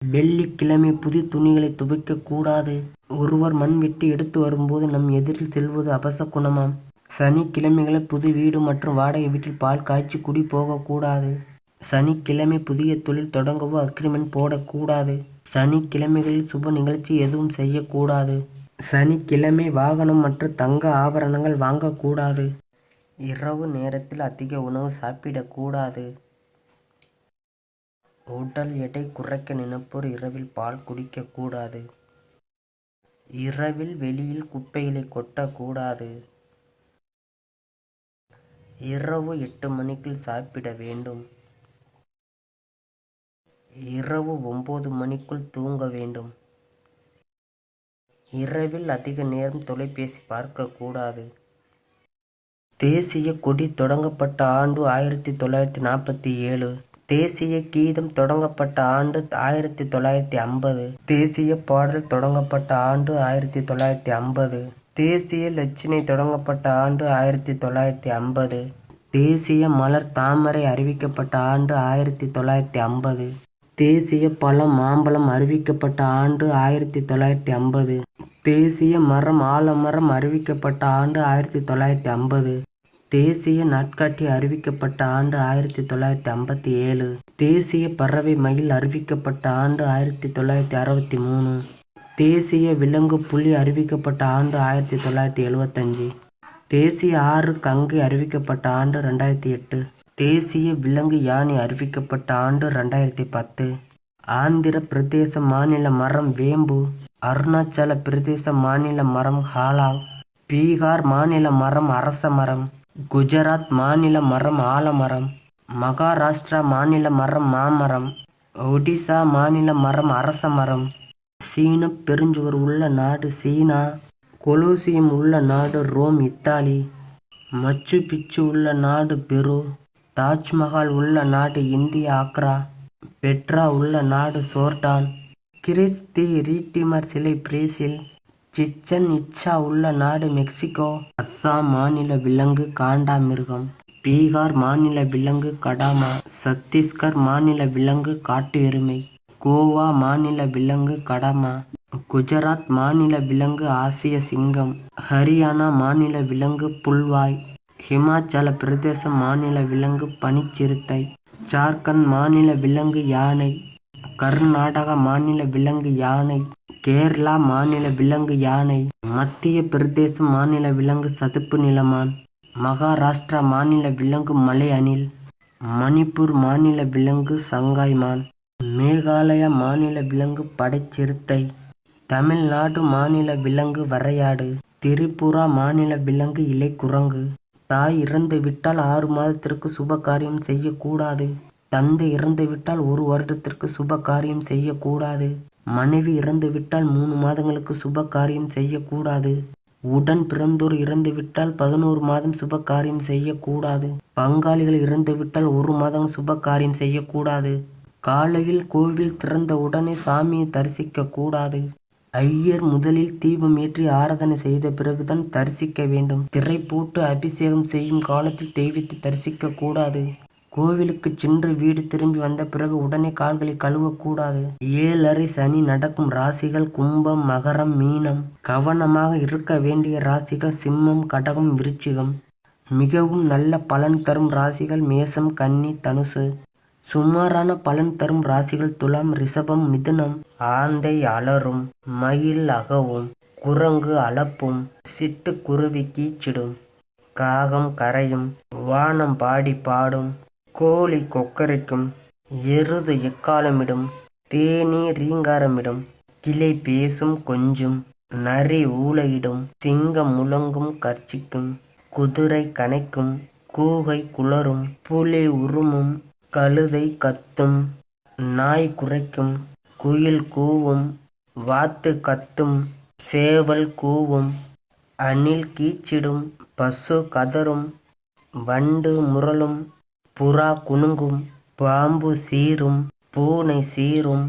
வெள்ளிக்கிழமை புது துணிகளை துவைக்கக்கூடாது. ஒருவர் மண்வெட்டி எடுத்து வரும்போது நம் எதிரில் செல்வது அபசகுனமாம். சனிக்கிழமைகளில் புது வீடு மற்றும் வாடகை வீட்டில் பால் காய்ச்சி குடி போகக்கூடாது. சனிக்கிழமை புதிய தொழில் தொடங்கவோ அக்ரிமெண்ட் போடக்கூடாது. சனிக்கிழமைகளில் சுப நிகழ்ச்சி எதுவும் செய்யக்கூடாது. சனிக்கிழமை வாகனம் மற்றும் தங்க ஆபரணங்கள் வாங்கக்கூடாது. இரவு நேரத்தில் அதிக உணவு சாப்பிடக்கூடாது. உடல் எடை குறைக்க நினைப்போர் இரவில் பால் குடிக்கக்கூடாது. இரவில் வெளியில் குப்பைகளை கொட்டக்கூடாது. இரவு 8 மணிக்குள் சாப்பிட வேண்டும். இரவு 9 மணிக்குள் தூங்க வேண்டும். இரவில் அதிக நேரம் தொலைபேசி பார்க்கக்கூடாது. தேசிய கொடி தொடங்கப்பட்ட ஆண்டு 1947. தேசிய கீதம் தொடங்கப்பட்ட ஆண்டு 1950. தேசிய பாடல் தொடங்கப்பட்ட ஆண்டு 1950. தேசிய இலச்சினை தொடங்கப்பட்ட ஆண்டு 1950. தேசிய மலர் தாமரை அறிவிக்கப்பட்ட ஆண்டு 1950. தேசிய பழம் மாம்பழம் அறிவிக்கப்பட்ட ஆண்டு 1950. தேசிய மரம் ஆலமரம் அறிவிக்கப்பட்ட ஆண்டு 1950. தேசிய நாட்காட்டி அறிவிக்கப்பட்ட ஆண்டு 1957. தேசிய பறவை மயில் அறிவிக்கப்பட்ட ஆண்டு 1963. தேசிய விலங்கு புலி அறிவிக்கப்பட்ட ஆண்டு 1975. தேசிய ஆறு கங்கை அறிவிக்கப்பட்ட ஆண்டு 2008. தேசிய விலங்கு யானை அறிவிக்கப்பட்ட ஆண்டு 2010. ஆந்திர பிரதேச மாநில மரம் வேம்பு. அருணாச்சல பிரதேச மாநில மரம் ஹாலாங். பீகார் மாநில மரம் அரச மரம். குஜராத் மாநில மரம் ஆலமரம். மகாராஷ்டிரா மாநில மரம் மாமரம். ஒடிசா மாநில மரம் அரச மரம். சீன பெருஞ்சுவர் உள்ள நாடு சீனா. கொலோசியம் உள்ள நாடு ரோம் இத்தாலி. மச்சு பிச்சு உள்ள நாடு பெரு. தாஜ்மஹால் உள்ள நாடு இந்தியா ஆக்ரா. பெட்ரா உள்ள நாடு சோர்டான். கிறிஸ்தி ரீடிமர் சிலை பிரேசில். சிச்சன் இட்சா உள்ள நாடு மெக்சிகோ. அஸ்ஸாம் மாநில விலங்கு காண்டாமிருகம். பீகார் மாநில விலங்கு கடாமா. சத்தீஸ்கர் மாநில விலங்கு காட்டு எருமை. கோவா மாநில விலங்கு கடமா. குஜராத் மாநில விலங்கு ஆசிய சிங்கம். ஹரியானா மாநில விலங்கு புல்வாய். ஹிமாச்சல பிரதேச மாநில விலங்கு பனிச்சிறுத்தை. ஜார்க்கண்ட் மாநில விலங்கு யானை. கர்நாடகா மாநில விலங்கு யானை. கேரளா மாநில விலங்கு யானை. மத்திய பிரதேச மாநில விலங்கு சதுப்பு நிலமான். மகாராஷ்டிரா மாநில விலங்கு மலை அணில். மணிப்பூர் மாநில விலங்கு சங்காய் மான். மேகாலயா மாநில விலங்கு படைச்சிறுத்தை. தமிழ்நாடு மாநில விலங்கு வரையாடு. திரிபுரா மாநில விலங்கு இலைக்குரங்கு. தாய் இறந்துவிட்டால் 6 மாதத்திற்கு சுப காரியம் செய்யக்கூடாது. தந்தை இறந்துவிட்டால் 1 வருடத்திற்கு சுப காரியம் செய்யக்கூடாது. மனைவி இறந்துவிட்டால் 3 மாதங்களுக்கு சுப காரியம் செய்யக்கூடாது. உடன் பிறந்தோர் இறந்துவிட்டால் 11 மாதம் சுப காரியம் செய்யக்கூடாது. பங்காளிகள் இறந்துவிட்டால் 1 மாதம் சுப காரியம் செய்யக்கூடாது. காலையில் கோவில் திறந்த உடனே சாமியை தரிசிக்க கூடாது. ஐயர் முதலில் தீபம் ஏற்றி ஆராதனை செய்த பிறகுதான் தரிசிக்க வேண்டும். திரை போட்டு அபிஷேகம் செய்யும் காலத்தில் தெய்வத்தை தரிசிக்க கூடாது. கோவிலுக்கு சென்று வீடு திரும்பி வந்த பிறகு உடனே கால்களை கழுவக்கூடாது. 7.5 சனி நடக்கும் ராசிகள் கும்பம் மகரம் மீனம். கவனமாக இருக்க வேண்டிய ராசிகள் சிம்மம் கடகம் விருச்சிகம். மிகவும் நல்ல பலன் தரும் ராசிகள் மேசம் கன்னி தனுசு. சுமாரான பலன் தரும் ராசிகள் துலாம் ரிஷபம் மிதுனம். ஆந்தை அலறும், மயில் அகவும், குரங்கு அலப்பும், சிட்டுக்குருவி கீச்சிடும், காகம் கரையும், வானம் பாடி பாடும், கோழி கொக்கரிக்கும், எருது எக்காலமிடும், தேனீ ரீங்காரமிடும், கிளை பேசும் கொஞ்சும், நரி ஊளையிடும், சிங்கம் முழங்கும் கர்ச்சிக்கும், குதிரை கனைக்கும், கூகை குளரும், புலி உருமும், கழுதை கத்தும், நாய் குரைக்கும், குயில் கூவும், வாத்து கத்தும், சேவல் கூவும், அணில் கீச்சிடும், பசு கதறும், வண்டு முரளும், புறா குணுங்கும், பாம்பு சீரும், பூனை சீரும்,